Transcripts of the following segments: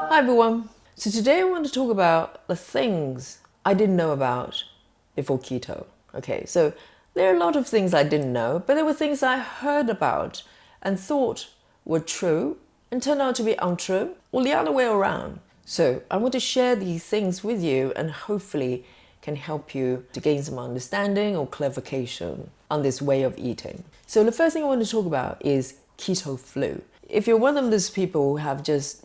Hi everyone. So today I want to talk about the things I didn't know about before keto. Okay, so there are a lot of things I didn't know, but there were things I heard about and thought were true and turned out to be untrue, or the other way around. So I want to share these things with you and hopefully can help you to gain some understanding or clarification on this way of eating. So the first thing I want to talk about is keto flu. If you're one of those people who have just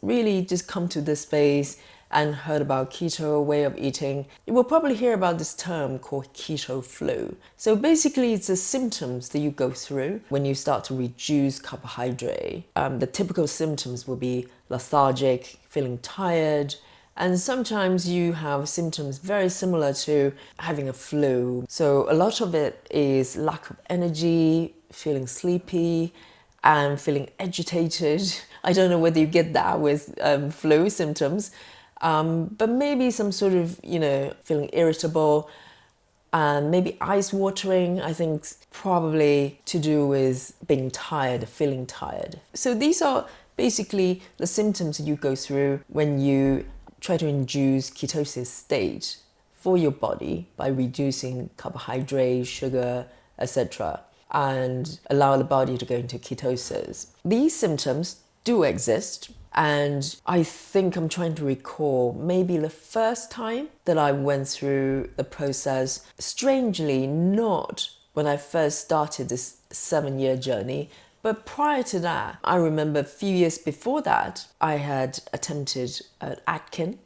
come to this space and heard about keto way of eating, you will probably hear about this term called keto flu. So basically it's the symptoms that you go through when you start to reduce carbohydrate. The typical symptoms will be lethargic, feeling tired, and sometimes you have symptoms very similar to having a flu. So a lot of it is lack of energy, feeling sleepy, and feeling agitated. I don't know whether you get that with flu symptoms, but maybe some sort of, feeling irritable and maybe eyes watering. I think probably to do with being tired, feeling tired. So these are basically the symptoms that you go through when you try to induce ketosis state for your body by reducing carbohydrate, sugar, etc., and allow the body to go into ketosis. These symptoms do exist, and I think I'm trying to recall maybe the first time that I went through the process, strangely not when I first started this 7-year journey, but prior to that, I remember a few years before that, I had attempted Atkins.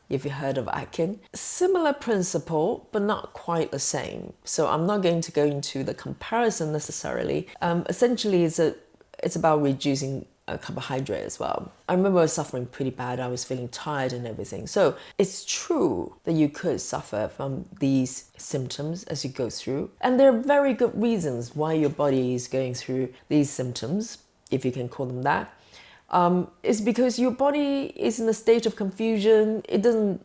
If you heard of Atkins, similar principle, but not quite the same. So I'm not going to go into the comparison necessarily. Essentially, it's about reducing carbohydrate as well. I remember I was suffering pretty bad. I was feeling tired and everything. So it's true that you could suffer from these symptoms as you go through. And there are very good reasons why your body is going through these symptoms, if you can call them that. It's because your body is in a state of confusion. It doesn't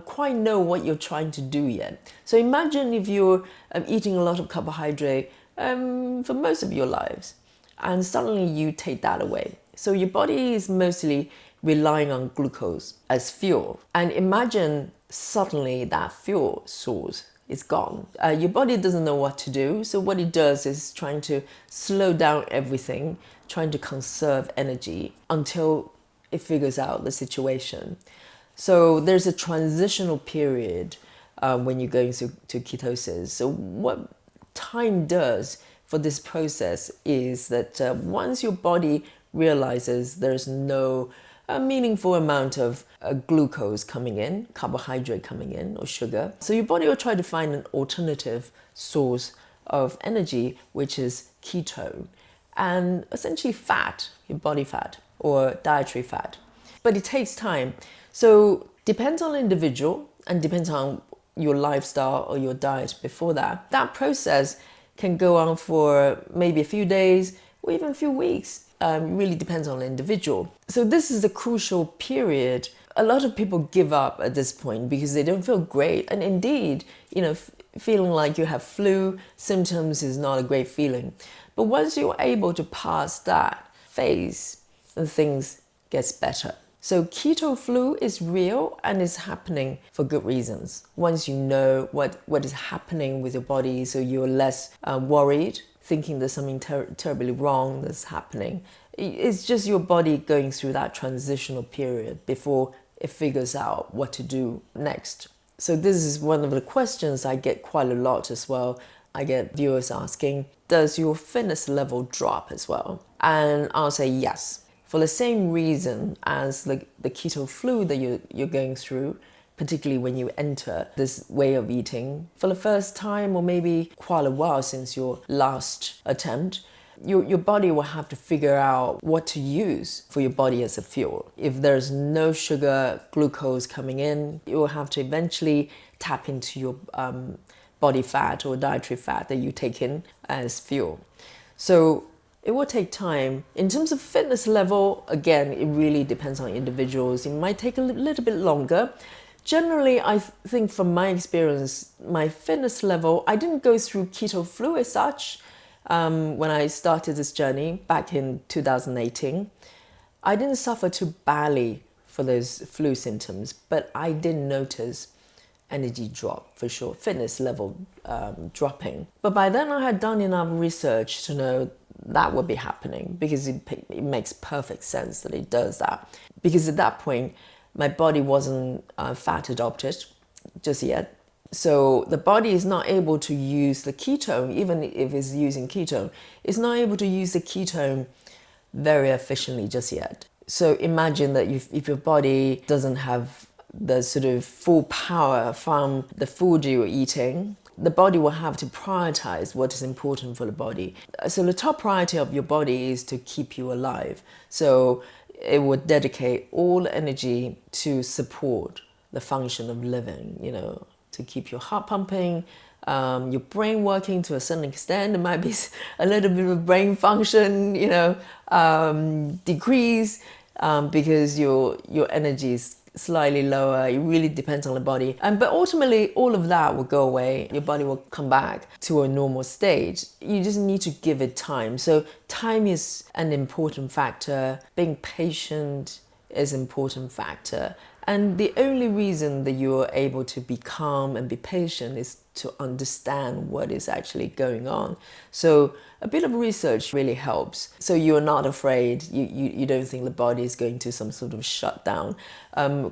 quite know what you're trying to do yet. So imagine if you're eating a lot of carbohydrate for most of your lives, and suddenly you take that away. So your body is mostly relying on glucose as fuel. And imagine suddenly that fuel source is gone. Your body doesn't know what to do. So what it does is trying to slow down everything, trying to conserve energy until it figures out the situation. So there's a transitional period when you're going to ketosis. So what time does for this process is that once your body realizes there's no meaningful amount of glucose coming in, carbohydrate coming in, or sugar. So your body will try to find an alternative source of energy, which is ketone, and essentially fat, your body fat, or dietary fat. But it takes time. So depends on the individual and depends on your lifestyle or your diet before that. That process can go on for maybe a few days or even a few weeks. Really depends on the individual. So this is a crucial period. A lot of people give up at this point because they don't feel great. And indeed, feeling like you have flu symptoms is not a great feeling. But once you're able to pass that phase, then things gets better. So keto flu is real and is happening for good reasons. Once you know what is happening with your body, so you're less worried, thinking there's something terribly wrong that's happening. It's just your body going through that transitional period before it figures out what to do next. So this is one of the questions I get quite a lot as well. I get viewers asking, does your fitness level drop as well? And I'll say yes. For the same reason as the keto flu that you're going through, particularly when you enter this way of eating for the first time or maybe quite a while since your last attempt, your body will have to figure out what to use for your body as a fuel. If there's no sugar, glucose coming in, you will have to eventually tap into your body fat or dietary fat that you take in as fuel. So it will take time. In terms of fitness level, again, it really depends on individuals. It might take a little bit longer. Generally, I think from my experience, my fitness level, I didn't go through keto flu as such when I started this journey back in 2018. I didn't suffer too badly for those flu symptoms, but I didn't notice energy drop for sure, fitness level dropping. But by then I had done enough research to know that would be happening, because it makes perfect sense that it does that. Because at that point, my body wasn't fat adopted just yet. So the body is not able to use the ketone, even if it's using ketone, it's not able to use the ketone very efficiently just yet. So imagine that if your body doesn't have the sort of full power from the food you're eating, the body will have to prioritize what is important for the body. So the top priority of your body is to keep you alive. So it would dedicate all energy to support the function of living, to keep your heart pumping, your brain working to a certain extent. There might be a little bit of brain function, decrease because your energy is slightly lower. It really depends on the body. But ultimately, all of that will go away. Your body will come back to a normal state. You just need to give it time. So time is an important factor. Being patient is an important factor. And the only reason that you are able to be calm and be patient is to understand what is actually going on. So a bit of research really helps. So you're not afraid, you don't think the body is going to some sort of shutdown.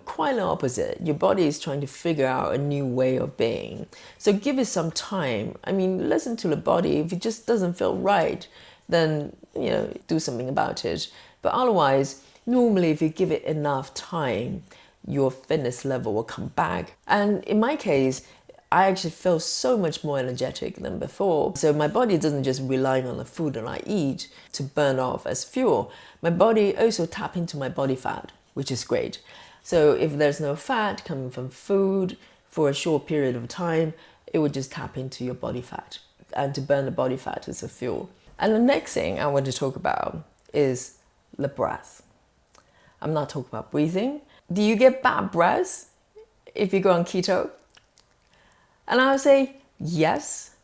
Quite the opposite. Your body is trying to figure out a new way of being. So give it some time. Listen to the body. If it just doesn't feel right, then, do something about it. But otherwise, normally if you give it enough time, your fitness level will come back. And in my case, I actually feel so much more energetic than before. So my body doesn't just rely on the food that I eat to burn off as fuel. My body also taps into my body fat, which is great. So if there's no fat coming from food for a short period of time, it would just tap into your body fat and to burn the body fat as a fuel. And the next thing I want to talk about is the breath. I'm not talking about breathing. Do you get bad breath if you go on keto? And I would say yes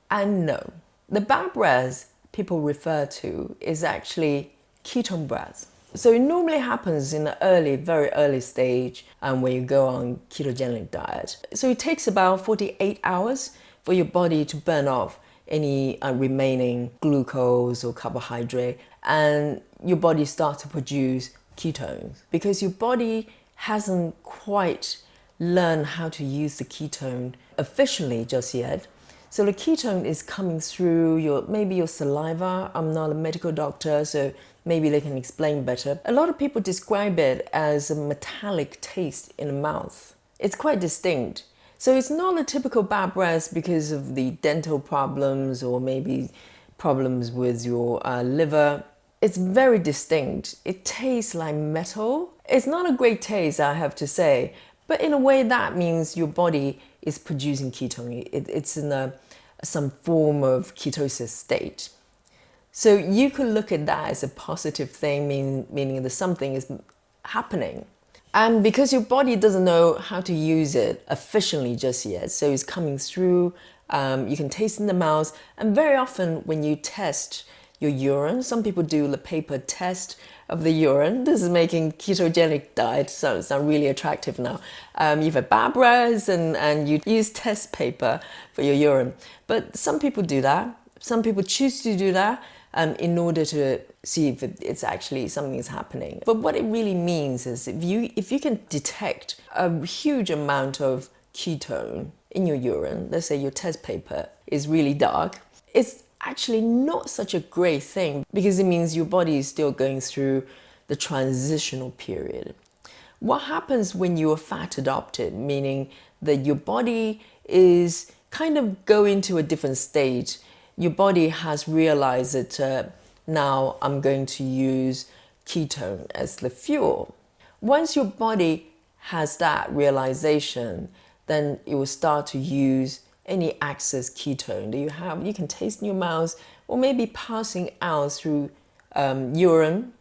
and no. The bad breath people refer to is actually ketone breath. So it normally happens in the very early stage when you go on ketogenic diet. So it takes about 48 hours for your body to burn off any remaining glucose or carbohydrate, and your body starts to produce ketones because your body hasn't quite learned how to use the ketone efficiently just yet. So the ketone is coming through maybe your saliva. I'm not a medical doctor, so maybe they can explain better. A lot of people describe it as a metallic taste in the mouth. It's quite distinct. So it's not a typical bad breath because of the dental problems or maybe problems with your liver. It's very distinct. It tastes like metal. It's not a great taste, I have to say, but in a way that means your body is producing ketone. It's in some form of ketosis state. So you could look at that as a positive thing, meaning that something is happening. And because your body doesn't know how to use it efficiently just yet, so it's coming through, you can taste in the mouth, and very often when you test your urine, some people do the paper test of the urine. This is making ketogenic diet so it's not really attractive now. You have bad breath and you use test paper for your urine. But some people do that. Some people choose to do that in order to see if it's actually something is happening. But what it really means is if you can detect a huge amount of ketone in your urine, let's say your test paper is really dark, it's actually not such a great thing because it means your body is still going through the transitional period. What happens when you are fat adopted, meaning that your body is kind of going to a different state? Your body has realized that now I'm going to use ketone as the fuel. Once your body has that realization, then it will start to use any excess ketone that you have. You can taste in your mouth or maybe passing out through urine,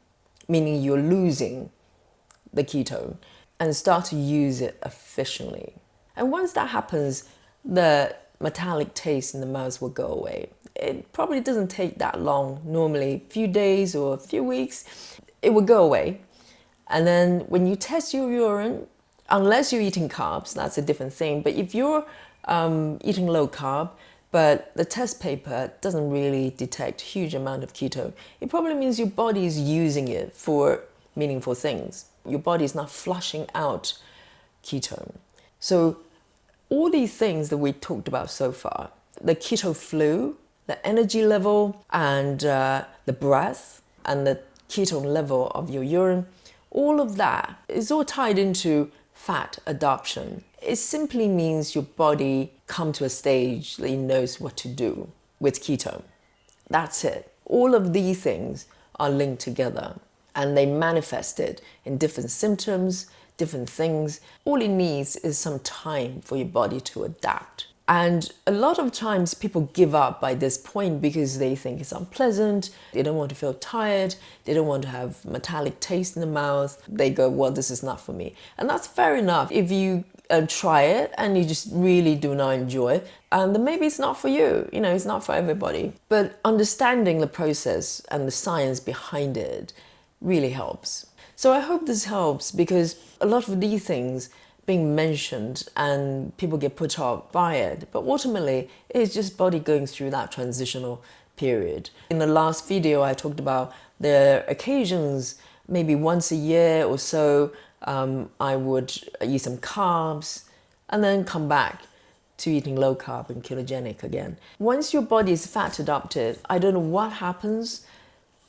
meaning you're losing the ketone, and start to use it efficiently. And once that happens, the metallic taste in the mouth will go away. It probably doesn't take that long, normally a few days or a few weeks, it will go away. And then when you test your urine, unless you're eating carbs, that's a different thing. But if you're eating low carb, but the test paper doesn't really detect huge amount of keto, it probably means your body is using it for meaningful things. Your body is not flushing out ketone. So all these things that we talked about so far, the keto flu, the energy level, and the breath, and the ketone level of your urine, all of that is all tied into fat adoption. It simply means your body come to a stage that it knows what to do with ketone. That's it. All of these things are linked together and they manifest it in different symptoms, different things. All it needs is some time for your body to adapt. And a lot of times people give up by this point because they think it's unpleasant, they don't want to feel tired, they don't want to have metallic taste in the mouth. They go, well, this is not for me. And that's fair enough. If you try it and you just really do not enjoy it, then maybe it's not for you. You know, it's not for everybody. But understanding the process and the science behind it really helps. So I hope this helps, because a lot of these things being mentioned and people get put off by it, but ultimately it's just body going through that transitional period. In the last video I talked about the occasions, maybe once a year or so, I would eat some carbs and then come back to eating low carb and ketogenic again. Once your body is fat adopted, I don't know what happens.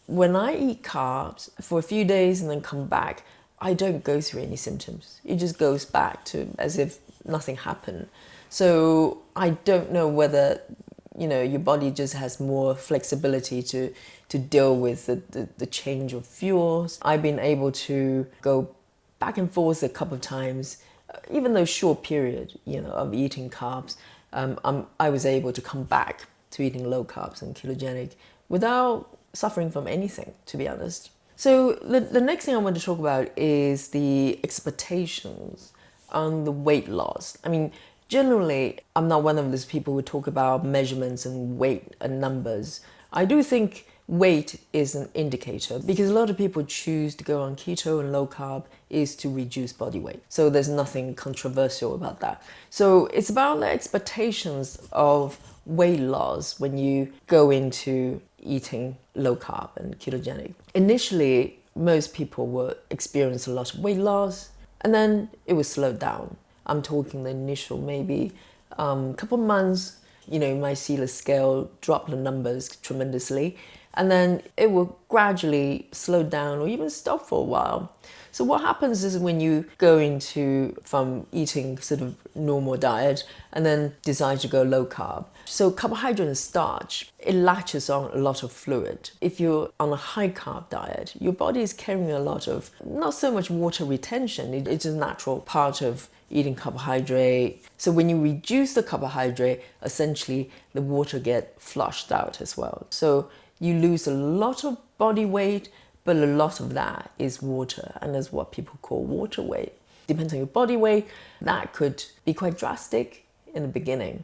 When I eat carbs for a few days and then come back, I don't go through any symptoms. It just goes back to as if nothing happened. So I don't know whether, you know, your body just has more flexibility to deal with the change of fuels. I've been able to go back and forth a couple of times, even though short period, you know, of eating carbs. I was able to come back to eating low carbs and ketogenic without suffering from anything, to be honest. So the next thing I want to talk about is the expectations on the weight loss. I mean, generally, I'm not one of those people who talk about measurements and weight and numbers. I do think weight is an indicator, because a lot of people choose to go on keto and low carb is to reduce body weight. So there's nothing controversial about that. So it's about the expectations of weight loss when you go into eating low carb and ketogenic. Initially, most people will experience a lot of weight loss, and then it will slow down. I'm talking the initial maybe couple months, you know, you might see the scale drop the numbers tremendously, and then it will gradually slow down or even stop for a while. So what happens is when you go into from eating sort of normal diet and then decide to go low carb. So carbohydrate and starch, it latches on a lot of fluid. If you're on a high carb diet, your body is carrying a lot of, not so much water retention, it's a natural part of eating carbohydrate. So when you reduce the carbohydrate, essentially the water get flushed out as well. So you lose a lot of body weight, but a lot of that is water, and that's what people call water weight. Depends on your body weight. That could be quite drastic in the beginning,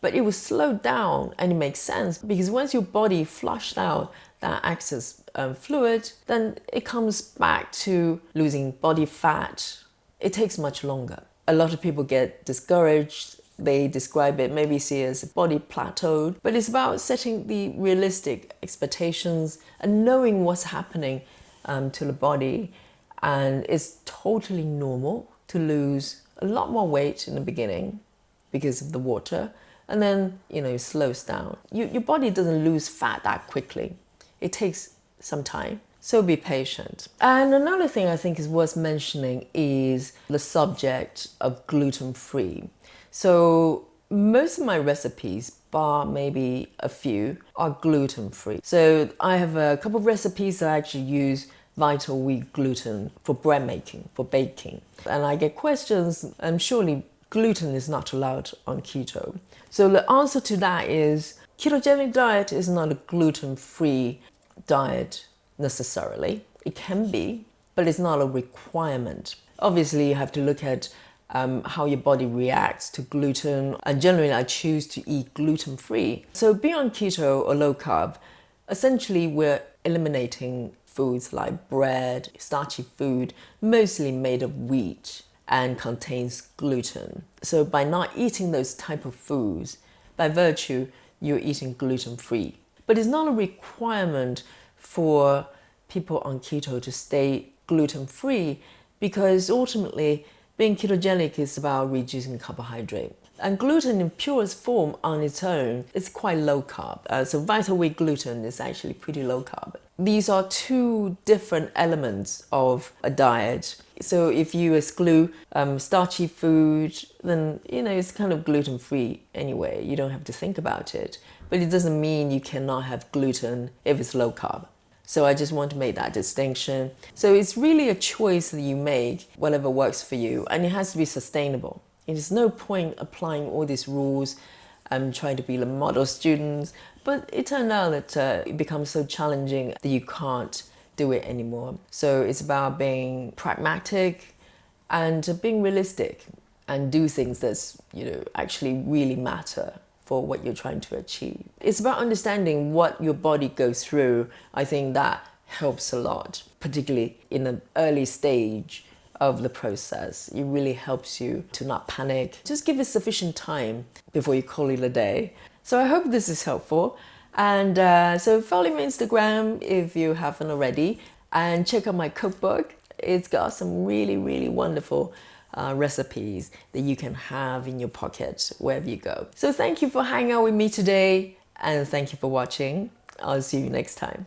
but it will slow down, and it makes sense because once your body flushed out that excess fluid, then it comes back to losing body fat. It takes much longer. A lot of people get discouraged. They describe it, maybe see it as a body plateaued, but it's about setting the realistic expectations and knowing what's happening to the body. And it's totally normal to lose a lot more weight in the beginning because of the water, and then, you know, it slows down. Your body doesn't lose fat that quickly. It takes some time. So be patient. And another thing I think is worth mentioning is the subject of gluten-free. So most of my recipes, bar maybe a few, are gluten-free. So I have a couple of recipes that I actually use vital wheat gluten for bread making, for baking. And I get questions, and surely gluten is not allowed on keto. So the answer to that is ketogenic diet is not a gluten-free diet necessarily. It can be, but it's not a requirement. Obviously, you have to look at how your body reacts to gluten, and generally I choose to eat gluten-free. So be on keto or low carb, essentially we're eliminating foods like bread, starchy food, mostly made of wheat and contains gluten. So by not eating those type of foods, by virtue, you're eating gluten-free. But it's not a requirement for people on keto to stay gluten-free, because ultimately being ketogenic is about reducing carbohydrate. And gluten in purest form on its own is quite low carb. So vital wheat gluten is actually pretty low carb. These are two different elements of a diet. So if you exclude starchy food, then it's kind of gluten-free anyway. You don't have to think about it. But it doesn't mean you cannot have gluten if it's low carb. So I just want to make that distinction. So it's really a choice that you make, whatever works for you, and it has to be sustainable. There's no point applying all these rules and trying to be the model students, but it turned out that it becomes so challenging that you can't do it anymore. So it's about being pragmatic and being realistic and do things that's actually really matter for what you're trying to achieve. It's about understanding what your body goes through. I think that helps a lot, particularly in an early stage of the process. It really helps you to not panic. Just give it sufficient time before you call it a day. So I hope this is helpful. And so follow me on Instagram if you haven't already, and check out my cookbook. It's got some really, really wonderful recipes that you can have in your pocket wherever you go. So thank you for hanging out with me today, and thank you for watching. I'll see you next time.